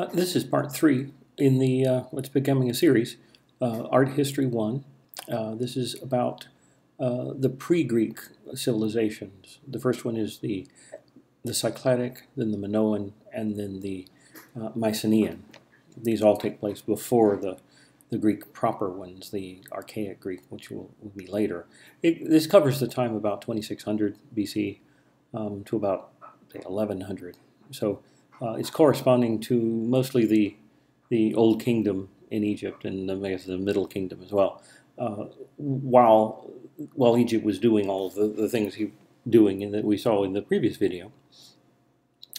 This is part 3 in the what's becoming a series, Art History I. This is about the pre-Greek civilizations. The first one is the Cycladic, then the Minoan, and then the Mycenaean. These all take place before the Greek proper ones, the archaic Greek, which will be later. This covers the time about 2600 BC to about say, 1100. So it's corresponding to mostly the Old Kingdom in Egypt and I guess the Middle Kingdom as well. While Egypt was doing all of the things he doing and that we saw in the previous video,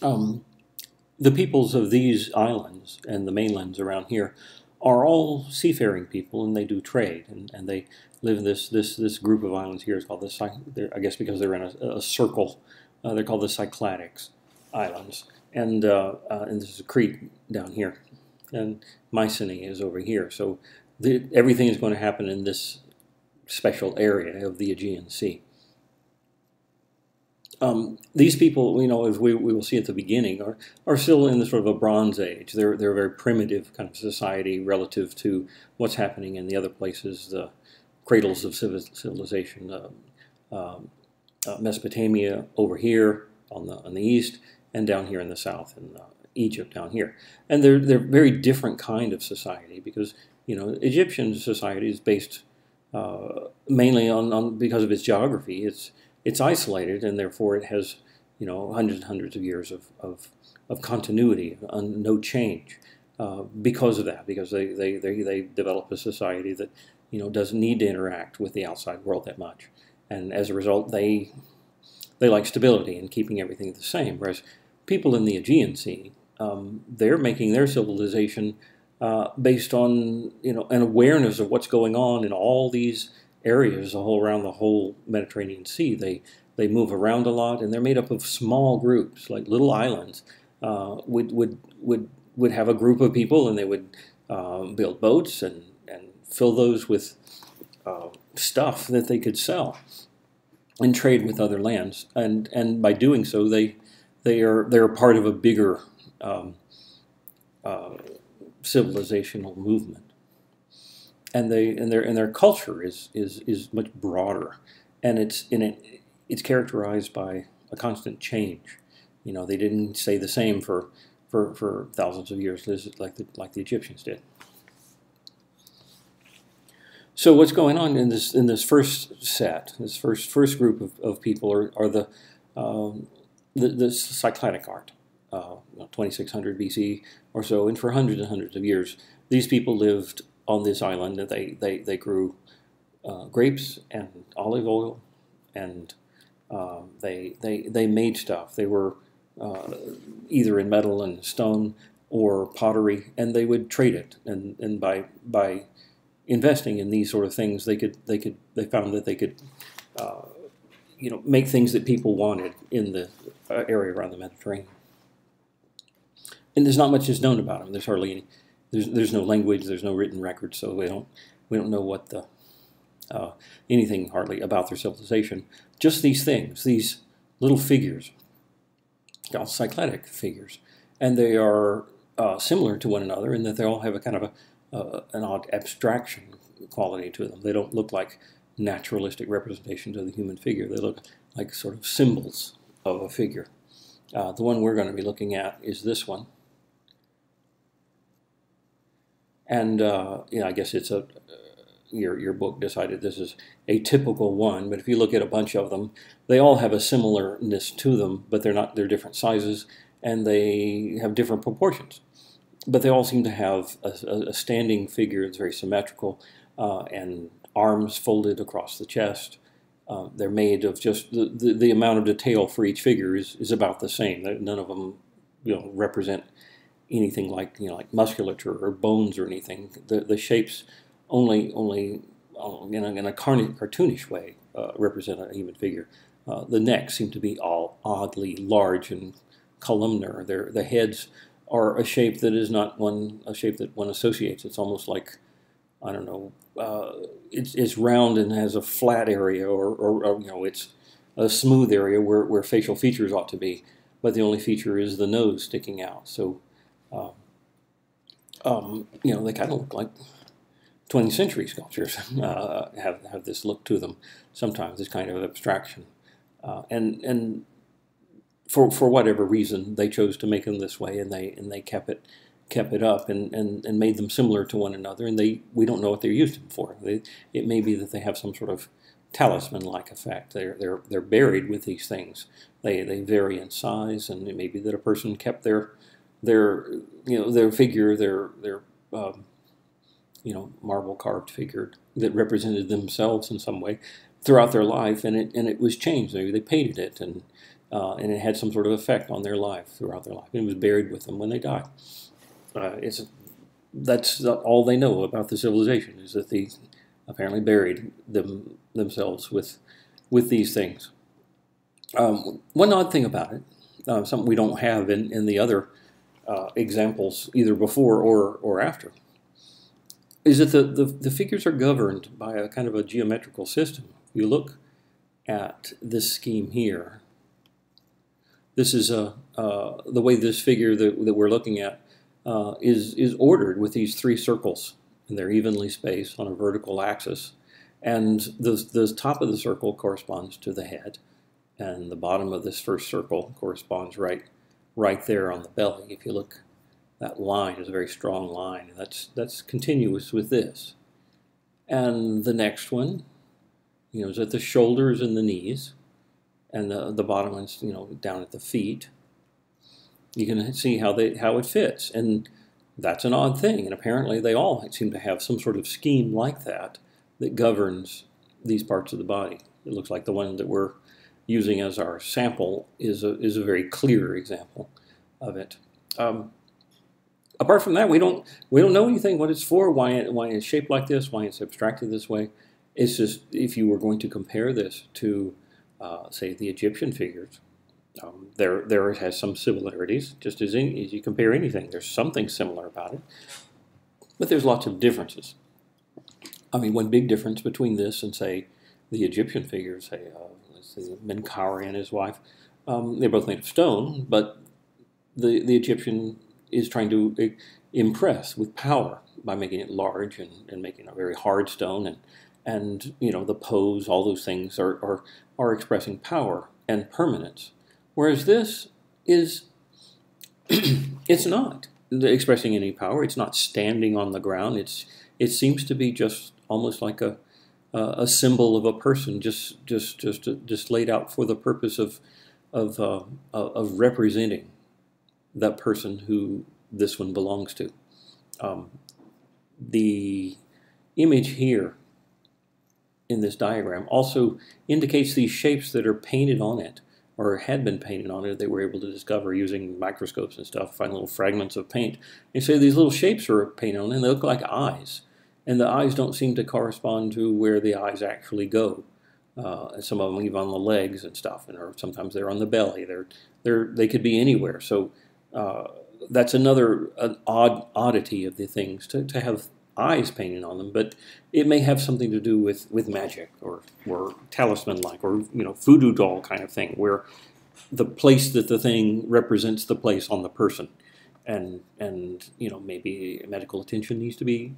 the peoples of these islands and the mainlands around here are all seafaring people, and they do trade, and they live in this group of islands here. It's called I guess because they're in a circle, they're called the Cycladic Islands, and this is Crete down here, and Mycenae is over here. So everything is going to happen in this special area of the Aegean Sea. These people, as we will see at the beginning, are still in the sort of a Bronze Age. They're a very primitive kind of society relative to what's happening in the other places, the cradles of civilization, Mesopotamia over here on the east, and down here in the south, in Egypt down here. And they're very different kind of society because Egyptian society is based mainly on because of its geography. It's isolated, and therefore it has, hundreds and hundreds of years of continuity, no change, because of that. Because they develop a society that, doesn't need to interact with the outside world that much, and as a result, they like stability and keeping everything the same. Whereas people in the Aegean Sea, they're making their civilization based on, an awareness of what's going on in all these areas around the whole Mediterranean Sea. They move around a lot, and they're made up of small groups, like little islands. Would have a group of people, and they would build boats and fill those with stuff that they could sell and trade with other lands. And by doing so, they're part of a bigger civilizational movement. And their culture is much broader, and it's characterized by a constant change. They didn't stay the same for thousands of years, like the Egyptians did. So what's going on in this first set, this first group of people are the Cycladic Art, 2600 BC or so, and for hundreds and hundreds of years, these people lived on this island. They grew grapes and olive oil, and they made stuff. They were either in metal and stone or pottery, and they would trade it. And by investing in these sort of things, they found that they could make things that people wanted in the area around the Mediterranean. And there's not much is known about them. There's hardly any. There's no language, there's no written record, so we don't know what anything hardly about their civilization. Just these things, these little figures, called Cycladic figures, and they are similar to one another in that they all have a kind of an odd abstraction quality to them. They don't look like naturalistic representations of the human figure. They look like sort of symbols of a figure. The one we're going to be looking at is this one. And I guess it's your book decided this is a typical one, but if you look at a bunch of them, they all have a similarness to them, but they're different sizes, and they have different proportions. But they all seem to have a standing figure that's very symmetrical, and arms folded across the chest. They're made of just the amount of detail for each figure is about the same. None of them represent anything like musculature or bones or anything. The shapes only in a cartoonish way represent a human figure. The necks seem to be all oddly large and columnar. The heads are a shape that is not a shape that one associates. It's almost like, I don't know, it's round and has a flat area, or it's a smooth area where facial features ought to be, but the only feature is the nose sticking out. So They kind of look like 20th century sculptures have this look to them sometimes, this kind of abstraction. And for whatever reason, they chose to make them this way, and they kept it up and made them similar to one another. And we don't know what they're used for. It may be that they have some sort of talisman-like effect. They're buried with these things. They vary in size, and it may be that a person kept their figure, their marble carved figure that represented themselves in some way throughout their life, and it was changed. Maybe they painted it, and it had some sort of effect on their life throughout their life. And it was buried with them when they died. That's all they know about the civilization, is that they apparently buried themselves with these things. One odd thing about it, something we don't have in the other examples, either before or after, is that the figures are governed by a kind of a geometrical system. You look at this scheme here. This is the way this figure that we're looking at is ordered with these three circles, and they're evenly spaced on a vertical axis. And the top of the circle corresponds to the head, and the bottom of this first circle corresponds right there on the belly. If you look, that line is a very strong line, and that's continuous with this. And the next one, is at the shoulders and the knees, and the bottom one's down at the feet. You can see how it fits, and that's an odd thing. And apparently, they all seem to have some sort of scheme like that governs these parts of the body. It looks like the one that we're using as our sample is a very clear example of it. Apart from that, we don't know anything what it's for, why it's shaped like this, why it's abstracted this way. It's just, if you were going to compare this to, say, the Egyptian figures, there it has some similarities. Just as you compare anything, there's something similar about it. But there's lots of differences. I mean, one big difference between this and, say, the Egyptian figures, say, let's see, Menkaure and his wife, they're both made of stone, but the Egyptian is trying to impress with power by making it large and making a very hard stone, and the pose, all those things are expressing power and permanence, whereas this is it's not expressing any power. It's not standing on the ground. It seems to be just almost like a symbol of a person, just laid out for the purpose of representing that person who this one belongs to. The image here in this diagram also indicates these shapes that are painted on it, or had been painted on it. They were able to discover using microscopes and stuff, find little fragments of paint. And so these little shapes are painted on it, and they look like eyes. And the eyes don't seem to correspond to where the eyes actually go. Some of them even on the legs and stuff, or sometimes they're on the belly. They could be anywhere. So that's an oddity of the things, to have eyes painted on them, but it may have something to do with magic or talisman-like, or voodoo doll kind of thing, where the place that the thing represents the place on the person, and maybe medical attention needs to be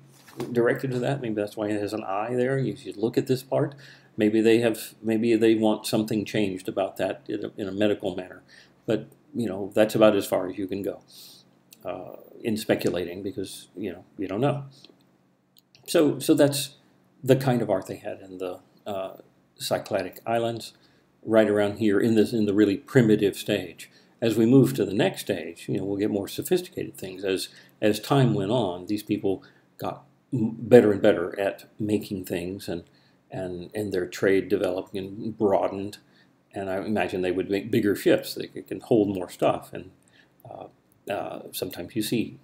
directed to that. Maybe that's why it has an eye there. You should look at this part. Maybe they want something changed about that in a medical manner, but that's about as far as you can go in speculating, because you don't know. So that's the kind of art they had in the Cycladic Islands, right around here in the really primitive stage. As we move to the next stage, we'll get more sophisticated things. As time went on, these people got better and better at making things, and their trade developed and broadened. And I imagine they would make bigger ships that can hold more stuff. And sometimes you see,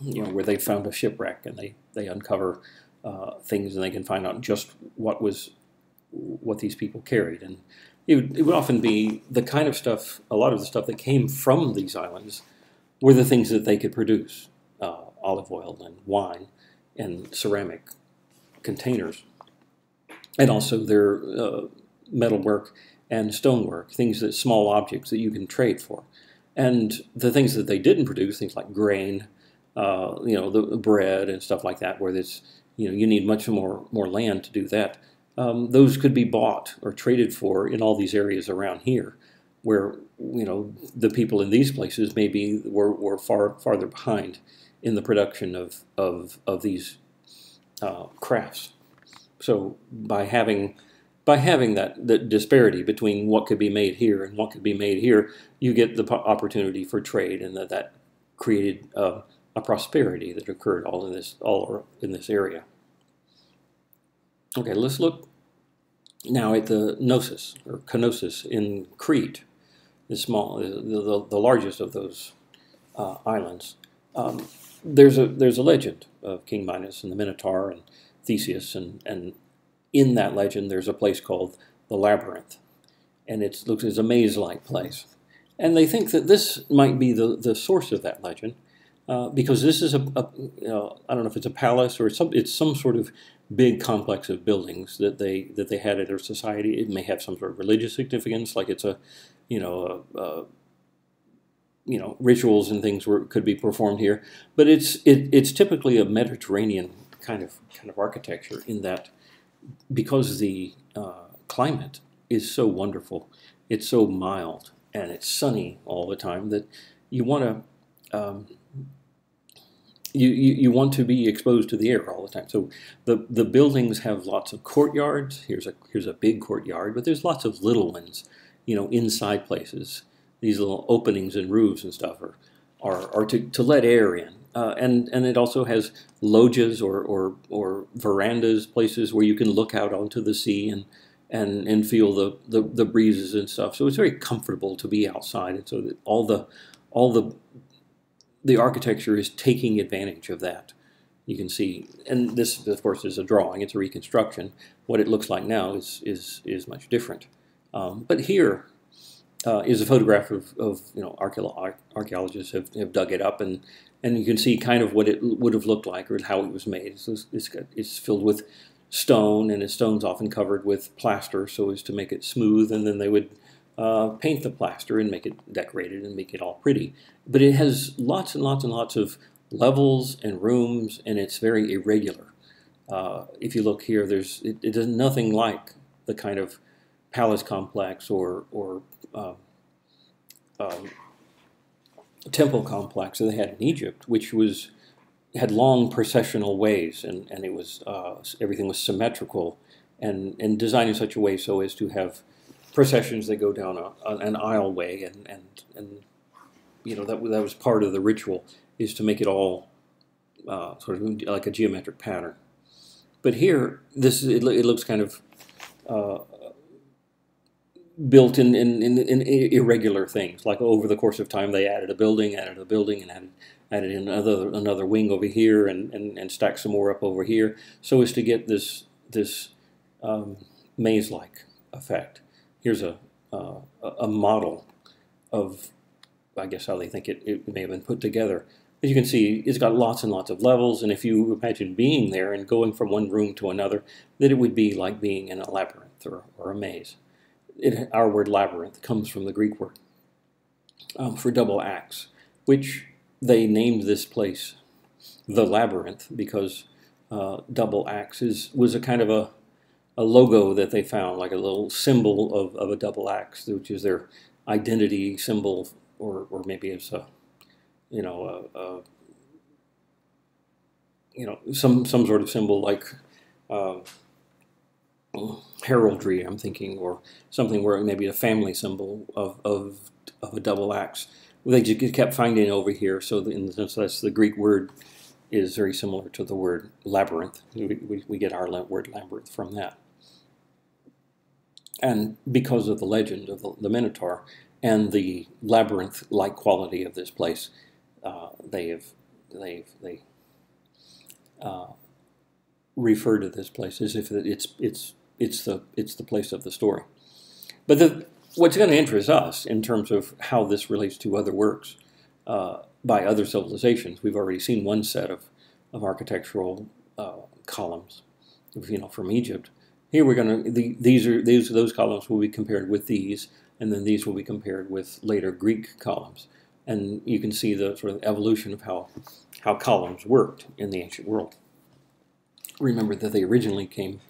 where they found a shipwreck, and they uncover things, and they can find out just what these people carried. And it would often be the kind of stuff, a lot of the stuff that came from these islands were the things that they could produce, olive oil and wine and ceramic containers, and also their metalwork and stonework, small objects that you can trade for. And the things that they didn't produce, things like grain, the bread and stuff like that, where it's, you need much more land to do that. Those could be bought or traded for in all these areas around here, where the people in these places maybe were farther behind in the production of these crafts. So by having that disparity between what could be made here and what could be made here, you get the opportunity for trade, and that created a prosperity that occurred all in this area. Okay, let's look now at the Gnosis or Kenosis in Crete, the largest of those islands. There's a legend of King Minos and the Minotaur and Theseus, and in that legend there's a place called the Labyrinth, and it looks as a maze-like place. And they think that this might be the source of that legend, because this is I don't know if it's a palace or it's some sort of big complex of buildings that they had at their society. It may have some sort of religious significance, like it's rituals and things could be performed here. But it's typically a Mediterranean kind of architecture, in that because the climate is so wonderful, it's so mild and it's sunny all the time, that you want to you want to be exposed to the air all the time. So the buildings have lots of courtyards. Here's a big courtyard, but there's lots of little ones, inside places. These little openings and roofs and stuff are to let air in. And it also has loggias or verandas, places where you can look out onto the sea and feel the breezes and stuff. So it's very comfortable to be outside, and so that all the architecture is taking advantage of that. You can see, and this of course is a drawing; it's a reconstruction. What it looks like now is much different. But here is a photograph of archaeologists have dug it up, and you can see kind of what it would have looked like or how it was made. So it's filled with stone, and the stone's often covered with plaster so as to make it smooth, and then they would paint the plaster and make it decorated and make it all pretty. But it has lots and lots and lots of levels and rooms, and it's very irregular. If you look here, it is nothing like the kind of palace complex or temple complex that they had in Egypt, which had long processional ways, and it was everything was symmetrical and designed in such a way so as to have processions that go down an aisleway, and that was part of the ritual, is to make it all sort of like a geometric pattern. But here, it looks kind of built in irregular things. Like over the course of time, they added a building, and added in another wing over here, and stacked some more up over here, so as to get this maze-like effect. Here's a model of, I guess, how they think it may have been put together. As you can see, it's got lots and lots of levels, and if you imagine being there and going from one room to another, that it would be like being in a labyrinth or a maze. Our word labyrinth comes from the Greek word for double axe, which they named this place the Labyrinth because double axe was a kind of a logo that they found, like a little symbol of a double axe, which is their identity symbol, or maybe it's some sort of symbol, like heraldry, I'm thinking, or something where maybe a family symbol of a double axe. They just kept finding over here, so in the sense that's the Greek word is very similar to the word labyrinth. We get our word labyrinth from that. And because of the legend of the Minotaur and the labyrinth-like quality of this place, they refer to this place as if it's the place of the story. But what's going to interest us in terms of how this relates to other works by other civilizations, we've already seen one set of architectural columns, from Egypt. Here we're going to those columns will be compared with these, and then these will be compared with later Greek columns, and you can see the sort of evolution of how how columns worked in the ancient world. Remember that they originally came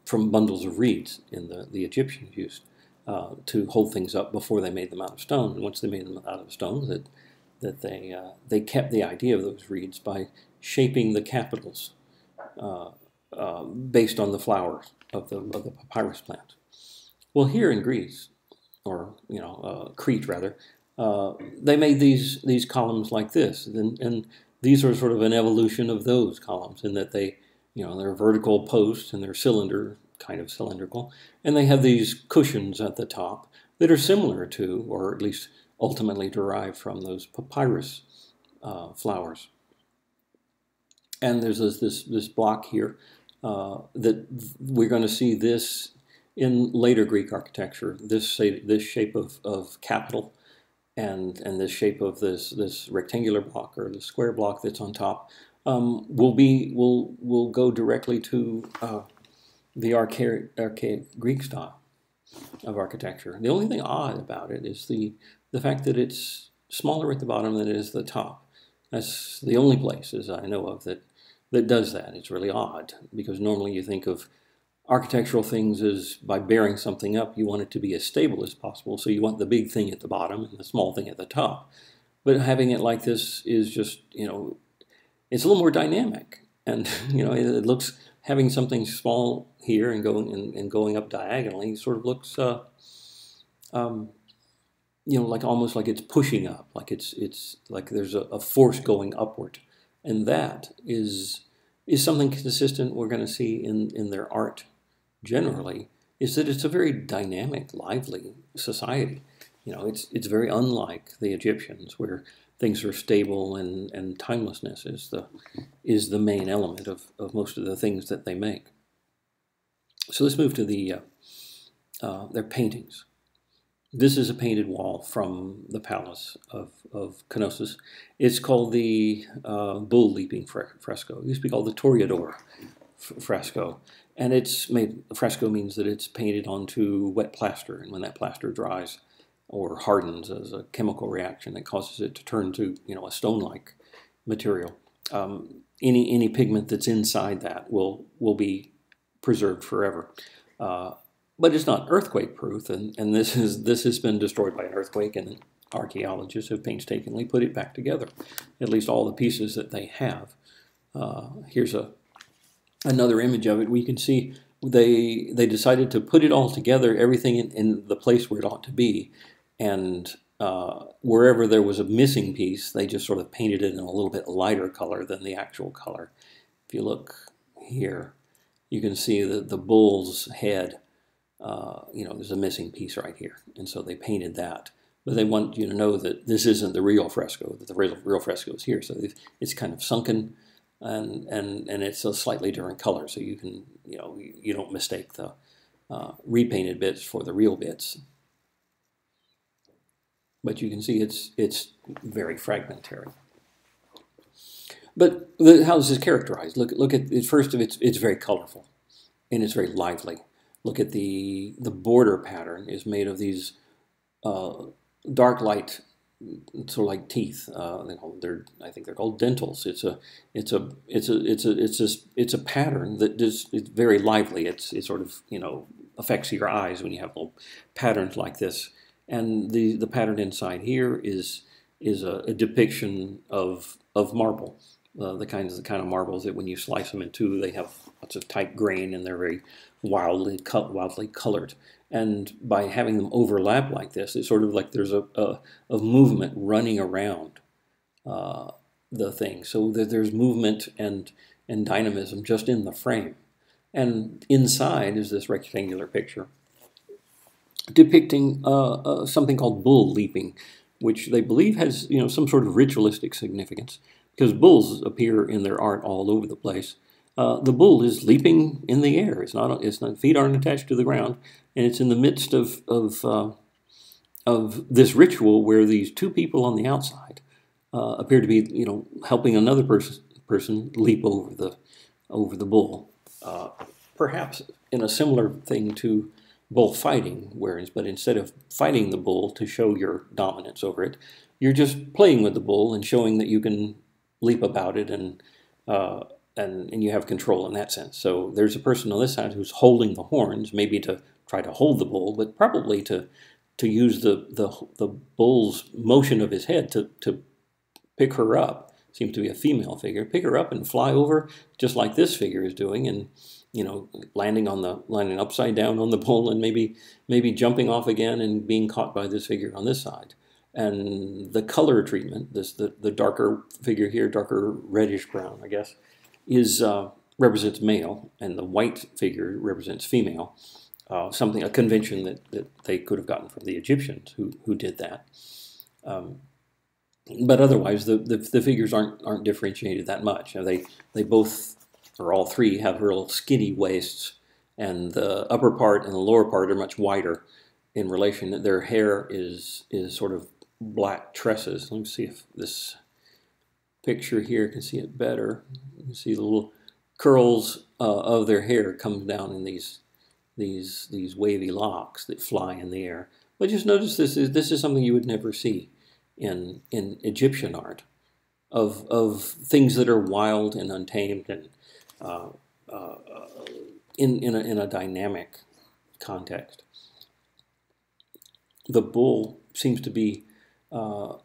from bundles of reeds in the Egyptians used to hold things up before they made them out of stone. And once they made them out of stone, they kept the idea of those reeds by shaping the capitals based on the flowers of the papyrus plant. Well, here in Greece, or Crete rather, they made these columns like this, and these are sort of an evolution of those columns in that they're vertical posts and they're kind of cylindrical, and they have these cushions at the top that are similar to, or at least ultimately derived from, those papyrus flowers. And there's this block here that we're going to see this in later Greek architecture. This shape of capital and this shape of this rectangular block or the square block that's on top will go directly to the archaic Greek style of architecture. The only thing odd about it is the fact that it's smaller at the bottom than it is at the top. That's the only places I know of that does that. It's really odd, because normally you think of architectural things as, by bearing something up, you want it to be as stable as possible, so you want the big thing at the bottom and the small thing at the top. But having it like this is just, it's a little more dynamic, and it looks, having something small here and going up diagonally sort of looks like almost like it's pushing up, like it's like there's a force going upward. And that is something consistent we're going to see in their art generally, is that it's a very dynamic, lively society. It's very unlike the Egyptians, where things are stable and timelessness is the main element of most of the things that they make. So let's move to their paintings. This is a painted wall from the palace of Gnosis. It's called the bull leaping fresco. It used to be called the Toreador fresco. And it's made, fresco means that it's painted onto wet plaster. And when that plaster dries or hardens as a chemical reaction that causes it to turn to a stone-like material, any pigment that's inside that will be preserved forever. But it's not earthquake proof, and this has been destroyed by an earthquake, and archaeologists have painstakingly put it back together, at least all the pieces that they have. Here's another image of it. We can see they decided to put it all together, everything in the place where it ought to be, and wherever there was a missing piece, they just sort of painted it in a little bit lighter color than the actual color. If you look here, you can see the bull's head. There's a missing piece right here, and so they painted that. But they want you to know that this isn't the real fresco, that the real fresco is here. So it's kind of sunken, and it's a slightly different color, so you can you don't mistake the repainted bits for the real bits. But you can see it's very fragmentary. But how is this characterized? Look at it. First of it's very colorful, and it's very lively. Look at the border pattern is made of these dark light, sort of like teeth. I think they're called dentals. It's a pattern that it's very lively. It sort of affects your eyes when you have little patterns like this. And the pattern inside here is a depiction of marble. The kind of marbles that when you slice them in two, they have lots of tight grain and they're very wildly colored. And by having them overlap like this, it's sort of like there's a movement running around the thing, so that there's movement and dynamism just in the frame. And inside is this rectangular picture depicting something called bull leaping, which they believe has some sort of ritualistic significance, because bulls appear in their art all over the place. The bull is leaping in the air. It's not feet aren't attached to the ground, and it's in the midst of this ritual where these two people on the outside appear to be helping another person leap over the bull, perhaps in a similar thing to bullfighting, but instead of fighting the bull to show your dominance over it, you're just playing with the bull and showing that you can leap about it, and you have control in that sense. So there's a person on this side who's holding the horns, maybe to try to hold the bull, but probably to use the bull's motion of his head to pick her up. Seems to be a female figure. Pick her up and fly over, just like this figure is doing, and landing upside down on the bull, and maybe jumping off again and being caught by this figure on this side. And the color treatment, the darker figure here, darker reddish brown, I guess, represents male, and the white figure represents female. A convention that they could have gotten from the Egyptians who did that. But otherwise, the figures aren't differentiated that much. They both, or all three, have real skinny waists, and the upper part and the lower part are much wider in relation. Their hair is sort of black tresses. Let me see if this picture here can see it better. You can see the little curls of their hair come down in these wavy locks that fly in the air. But just notice this is something you would never see in Egyptian art, of things that are wild and untamed, and in a dynamic context. The bull seems to be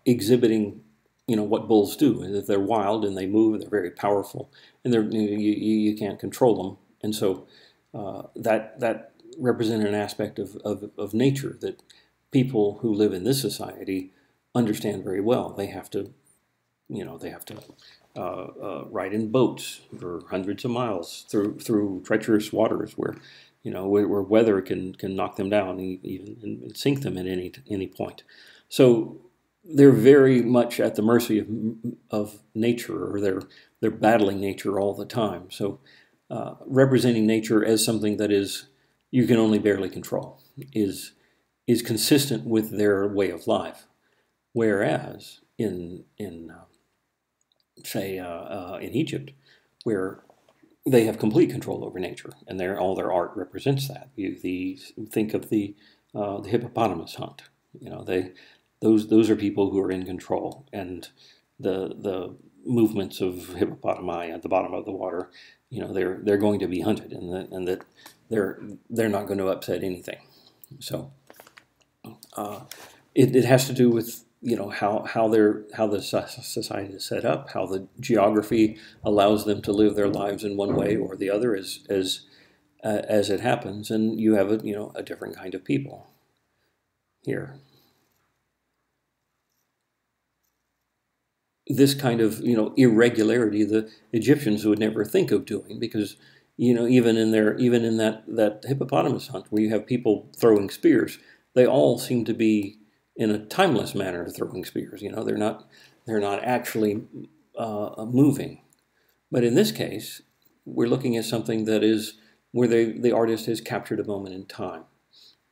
exhibiting what bulls do, and that they're wild and they move and they're very powerful, and you can't control them, and so that represented an aspect of nature that people who live in this society understand very well. They have to ride in boats for hundreds of miles through treacherous waters where weather can knock them down, even and sink them at any point. So they're very much at the mercy of nature, or they're battling nature all the time. So representing nature as something that you can only barely control is consistent with their way of life. Whereas in Egypt, where they have complete control over nature, and all their art represents that. Think of the hippopotamus hunt. Those are people who are in control, and the movements of hippopotami at the bottom of the water, they're going to be hunted, and that they're not going to upset anything. So it has to do with how the society is set up, how the geography allows them to live their lives in one way or the other as it happens, and you have a different kind of people here. This kind of irregularity the Egyptians would never think of doing, because even in that hippopotamus hunt where you have people throwing spears, they all seem to be in a timeless manner throwing spears. They're not actually moving. But in this case, we're looking at something that is where the artist has captured a moment in time,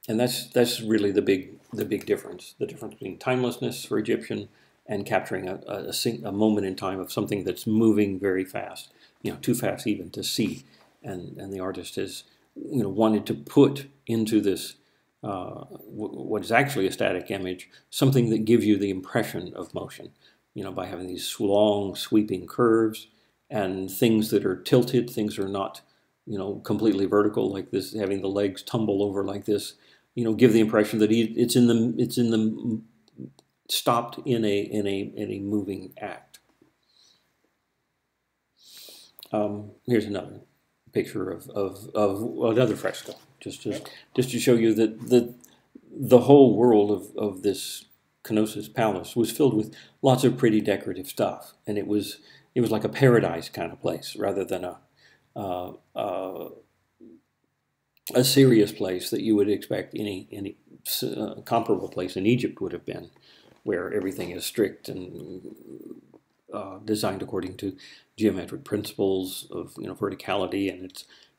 and that's really the big difference. The difference between timelessness for Egyptian and capturing a moment in time of something that's moving very fast, too fast even to see, and the artist has wanted to put into this what is actually a static image, something that gives you the impression of motion, by having these long sweeping curves and things that are tilted, things that are not, completely vertical like this, having the legs tumble over like this, give the impression that it's stopped in a moving act. Here's another picture of another fresco, just to show you that the whole world of this Gnosis palace was filled with lots of pretty decorative stuff, and it was like a paradise kind of place rather than a serious place that you would expect any comparable place in Egypt would have been, where everything is strict and designed according to geometric principles of verticality,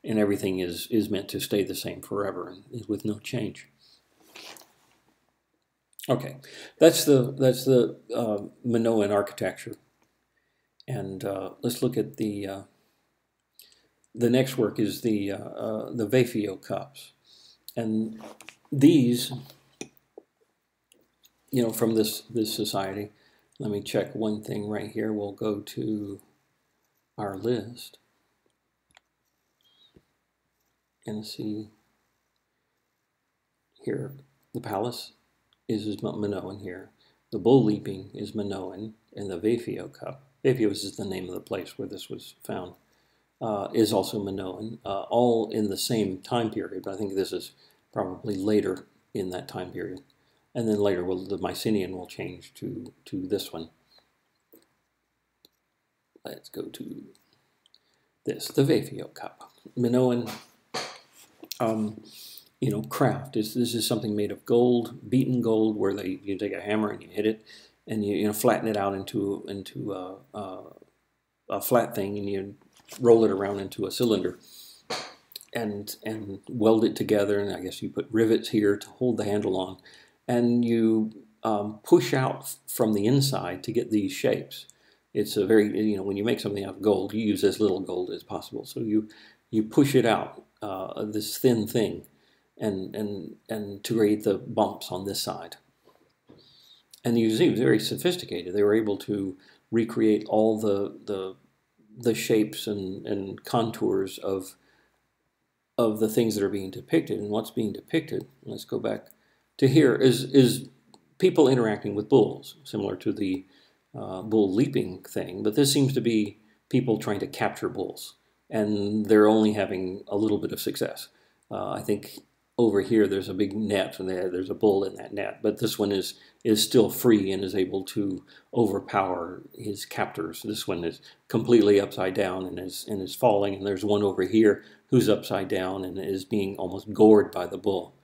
and everything is meant to stay the same forever and with no change. Okay, that's the Minoan architecture, and let's look at the next work is the Vafio cups, and these from this society Let me check one thing right here. We'll go to our list and see here. The palace is Minoan here. The bull leaping is Minoan, and the Vafio cup, Vafio is the name of the place where this was found, is also Minoan, all in the same time period, but I think this is probably later in that time period. And then later, the Mycenaean will change to this one. Let's go to this, the Vafio cup. Minoan, craft. This is something made of gold, beaten gold, where you take a hammer and you hit it, and you flatten it out into a flat thing, and you roll it around into a cylinder, and weld it together. And I guess you put rivets here to hold the handle on, and you push out from the inside to get these shapes. It's a very, when you make something out of gold, you use as little gold as possible. So you push it out, this thin thing, and to create the bumps on this side. And you see, it was very sophisticated. They were able to recreate all the shapes and contours of the things that are being depicted. And what's being depicted, let's go back to here, is people interacting with bulls, similar to the bull leaping thing. But this seems to be people trying to capture bulls, and they're only having a little bit of success. I think over here there's a big net, and there's a bull in that net, but this one is still free and is able to overpower his captors. This one is completely upside down and is falling, and there's one over here who's upside down and is being almost gored by the bull.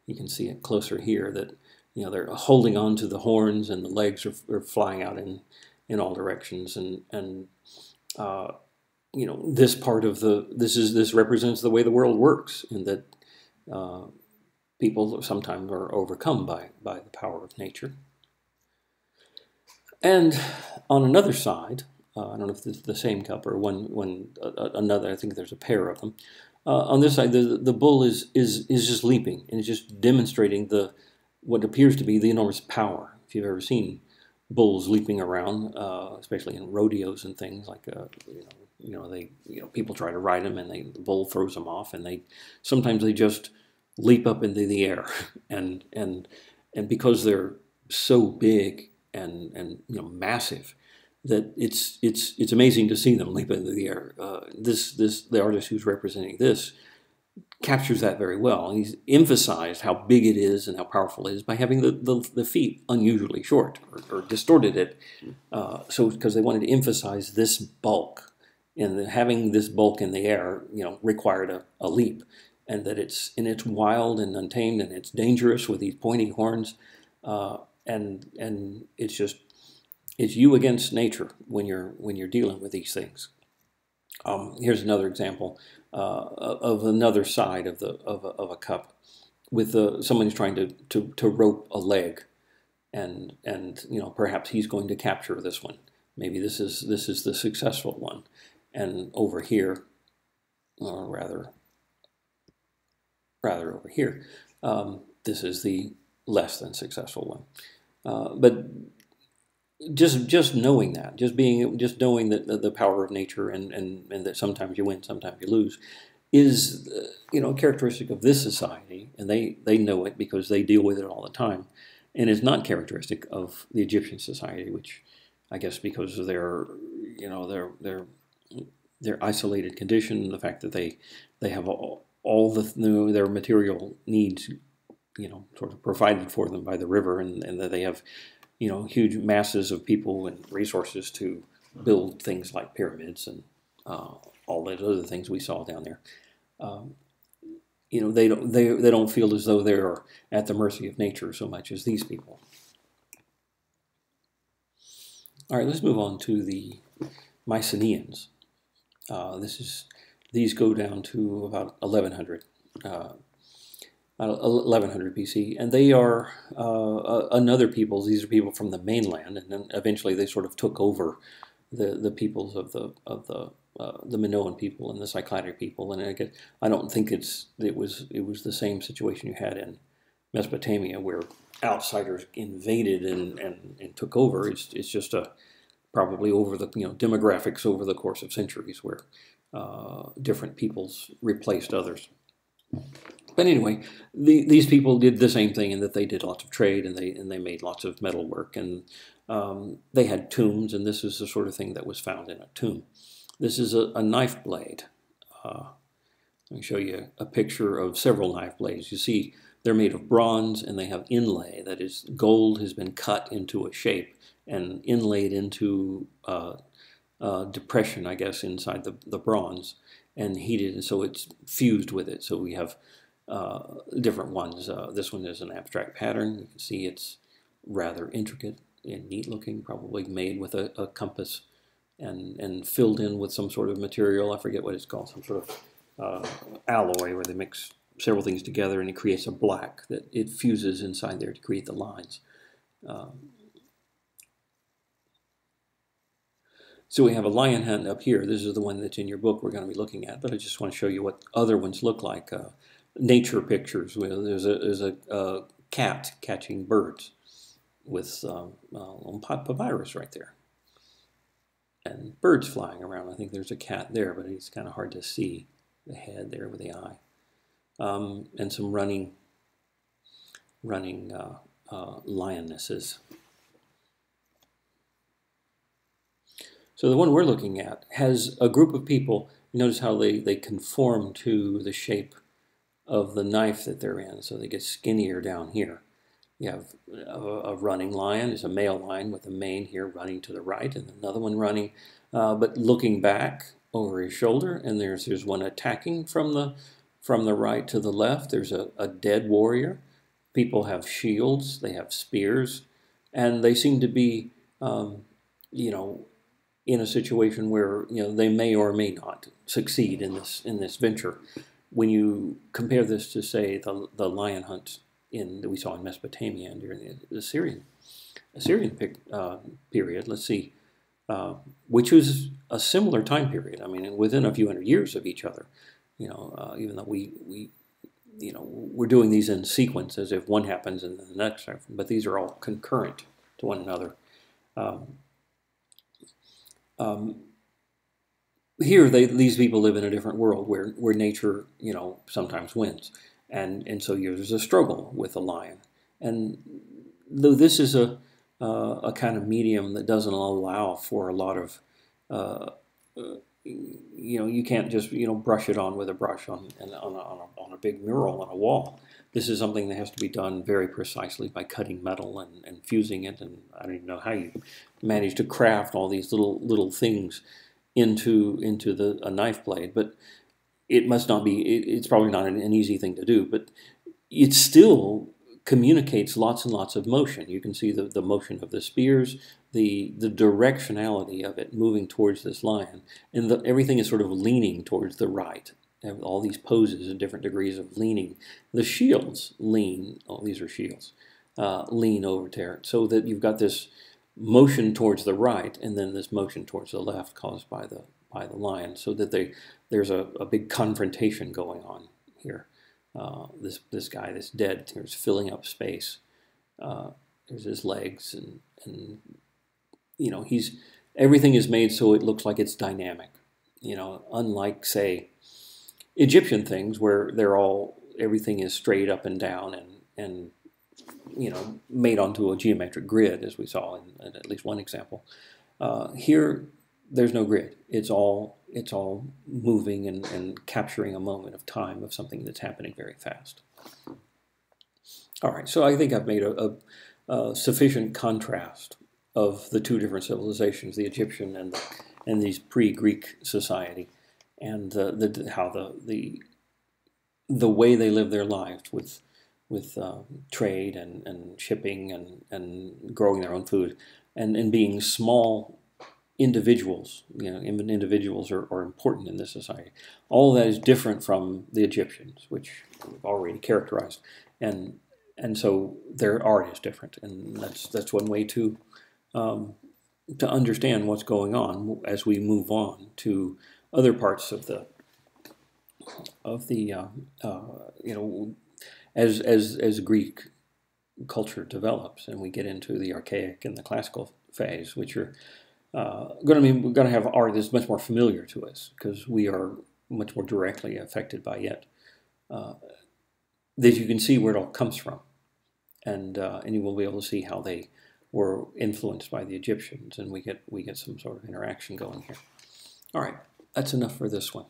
You can see it closer here that they're holding on to the horns, and the legs are flying out in all directions, and this part of this represents the way the world works, in that people sometimes are overcome by the power of nature. And on another side, I don't know if this is the same cup or another. I think there's a pair of them. On this side, the bull is just leaping, and it's just demonstrating what appears to be the enormous power. If you've ever seen bulls leaping around, especially in rodeos and things like people try to ride them, and the bull throws them off, and sometimes they just leap up into the air, and because they're so big and massive, that it's amazing to see them leap into the air. The artist who's representing this captures that very well, and he's emphasized how big it is and how powerful it is by having the feet unusually short, or distorted it, because they wanted to emphasize this bulk, and having this bulk in the air required a leap, and that it's wild and untamed, and it's dangerous with these pointy horns, and it's you against nature when you're dealing with these things. Here's another example of another side of a cup, with someone who's trying to rope a leg, and perhaps he's going to capture this one. Maybe this is the successful one, and over here, or rather over here, this is the less than successful one. But just knowing that, just knowing that the power of nature, and that sometimes you win, sometimes you lose, is a characteristic of this society, and they know it because they deal with it all the time, and it's not characteristic of the Egyptian society, which I guess because of their isolated condition, the fact that they have all their material needs sort of provided for them by the river, and that they have huge masses of people and resources to build things like pyramids and all those other things we saw down there. They don't feel as though they're at the mercy of nature so much as these people. All right, let's move on to the Mycenaeans. These go down to about 1100. 1100 BC, and they are another people. These are people from the mainland, and then eventually they sort of took over the peoples of the Minoan people and the Cycladic people. And I don't think it was the same situation you had in Mesopotamia, where outsiders invaded and took over. It's just probably over the demographics over the course of centuries where different peoples replaced others. But anyway, these people did the same thing in that they did lots of trade and they made lots of metalwork, and they had tombs, and this is the sort of thing that was found in a tomb. This is a knife blade. Let me show you a picture of several knife blades. You see they're made of bronze and they have inlay. That is, gold has been cut into a shape and inlaid into depression, I guess, inside the bronze and heated, and so it's fused with it. So we have different ones. This one is an abstract pattern. You can see it's rather intricate and neat looking, probably made with a compass and filled in with some sort of material. I forget what it's called, some sort of alloy where they mix several things together and it creates a black that it fuses inside there to create the lines. So we have a lion hunt up here. This is the one that's in your book we're going to be looking at, but I just want to show you what other ones look like. Nature pictures. There's a cat catching birds with papyrus right there. And birds flying around. I think there's a cat there, but it's kind of hard to see the head there with the eye. And some running lionesses. So the one we're looking at has a group of people. Notice how they conform to the shape of the knife that they're in, so they get skinnier down here. You have a running lion. It's a male lion with a mane here running to the right, and another one running, but looking back over his shoulder. And there's one attacking from the right to the left. There's a dead warrior. People have shields. They have spears, and they seem to be, in a situation where they may or may not succeed in this venture. When you compare this to, say, the lion hunt that we saw in Mesopotamia and during the Assyrian period, let's see, which was a similar time period. I mean, within a few hundred years of each other. Even though we're doing these in sequence as if one happens and then the next happens, but these are all concurrent to one another. Here, these people live in a different world where nature, sometimes wins, and so there's a struggle with the lion. And though this is a kind of medium that doesn't allow for a lot of, you can't just brush it on with a brush on a big mural on a wall. This is something that has to be done very precisely by cutting metal and fusing it, and I don't even know how you manage to craft all these little things into a knife blade, but it must not be. It's probably not an easy thing to do, but it still communicates lots and lots of motion. You can see the motion of the spears, the directionality of it moving towards this lion, and everything is sort of leaning towards the right. All these poses and different degrees of leaning. The shields lean. Oh, these are shields. Lean over there, so that you've got this motion towards the right, and then this motion towards the left caused by the lion, so that there's a big confrontation going on here. This guy that's dead here's filling up space. There's his legs, and everything is made so it looks like it's dynamic. Unlike, say, Egyptian things where everything is straight up and down and made onto a geometric grid, as we saw in at least one example. Here, there's no grid. It's all moving and capturing a moment of time of something that's happening very fast. All right, so I think I've made a sufficient contrast of the two different civilizations, the Egyptian and these pre-Greek society, and how the way they live their lives with trade and shipping and growing their own food and being small individuals. Individuals are important in this society. All of that is different from the Egyptians, which we've already characterized, and so their art is different, and that's one way to understand what's going on as we move on to other parts of the as Greek culture develops and we get into the archaic and the classical phase, which are we're going to have art that's much more familiar to us because we are much more directly affected by it. That you can see where it all comes from, and you will be able to see how they were influenced by the Egyptians, and we get some sort of interaction going here. All right, that's enough for this one.